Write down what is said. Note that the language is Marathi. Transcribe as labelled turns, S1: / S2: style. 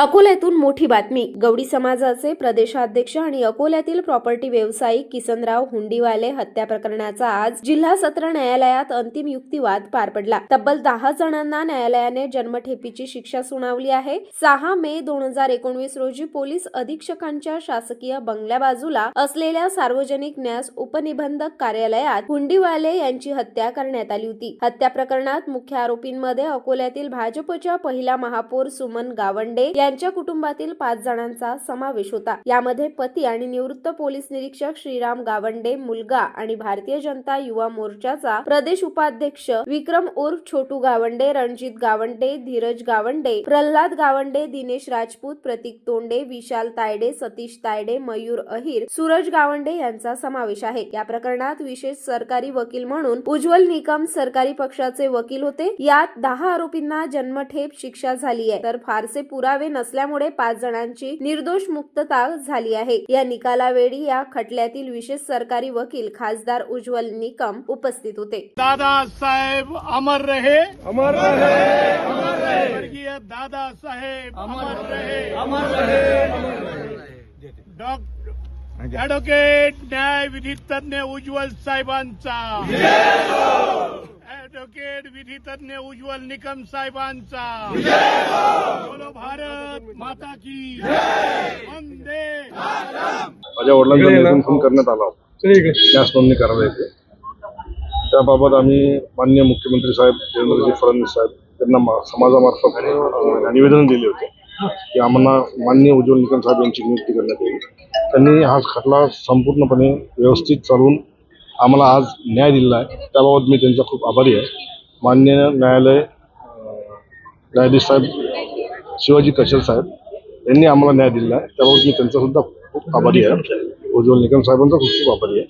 S1: अकोल्यातून मोठी बातमी। गवडी समाजाचे प्रदेशाध्यक्ष आणि अकोल्यातील प्रॉपर्टी व्यावसायिक किसनराव हुंडीवाले हत्या प्रकरणाचा आज जिल्हा सत्र न्यायालयात अंतिम युक्तिवाद पार पडला। तब्बल 10 जणांना न्यायालयाने जन्मठेपेची शिक्षा सुनावली आहे। 6 मे 2019 रोजी पोलीस अधीक्षकांच्या शासकीय बंगल्या बाजूला असलेल्या सार्वजनिक न्यास उपनिबंधक कार्यालयात हुंडीवाले यांची हत्या करण्यात आली होती। हत्या प्रकरणात मुख्य आरोपींमध्ये अकोल्यातील भाजपच्या पहिला महापौर सुमन गावंडे यांच्या कुटुंबातील 5 जणांचा समावेश होता। यामध्ये पती आणि निवृत्त पोलीस निरीक्षक श्रीराम गावंडे, मुलगा आणि भारतीय जनता युवा मोर्चाचा प्रदेश उपाध्यक्ष विक्रम उर्फ छोटू गावंडे, रणजित गावंडे, धीरज गावंडे, प्रल्हाद गावंडे, दिनेश राजपूत, प्रतीक तोंडे, विशाल तायडे, सतीश तायडे, मयूर अहिर, सूरज गावंडे यांचा समावेश आहे। या प्रकरणात विशेष सरकारी वकील म्हणून उज्ज्वल निकम सरकारी पक्षाचे वकील होते। यात 10 आरोपींना जन्मठेप शिक्षा झाली आहे, तर फारसे पुरावे नसल्यामुळे 5 जणांची निर्दोष मुक्तता झाली आहे। या निकालावेळी या खटल्यातील विशेष सरकारी वकील खासदार उज्ज्वल निकम उपस्थित होते।
S2: दादा साहेब अमर रहे, अमर रहे, अमर रहे। वर्गीय दादा साहेब अमर रहे, अमर रहे, अमर रहे। डॉक्टर ॲडव्होकेट न्याय विधी तज्ञ उज्ज्वल साहेबांचा, ॲडव्होकेट विधी तज्ञ उज्ज्वल निकम साहेबांचा, बोलो भारत माता की वंदे मातरम।
S3: माझ्या वडिलांचा निधन फोन करण्यात आला होता, त्यास नोंदणी कारवाई। त्याबाबत आम्ही माननीय मुख्यमंत्री साहेब देवेंद्रजी फडणवीस साहेब यांना समाजामार्फत निवेदन दिले होते की आम्हाला माननीय उज्ज्वल निकम साहेब यांची नियुक्ती करण्यात येईल। त्यांनी हा खटला संपूर्णपणे व्यवस्थित चालवून आम्हाला आज न्याय दिला आहे, त्याबाबत मी त्यांचा खूप आभारी आहे। माननीय न्यायाधीश साहेब शिवाजी कशल साहेब यांनी आम्हाला न्याय दिला आहे, त्याबाबत मी त्यांचा सुद्धा खूप आभारी आहे। उज्ज्वल निकम साहेबांचा खूप खूप आभारी आहे।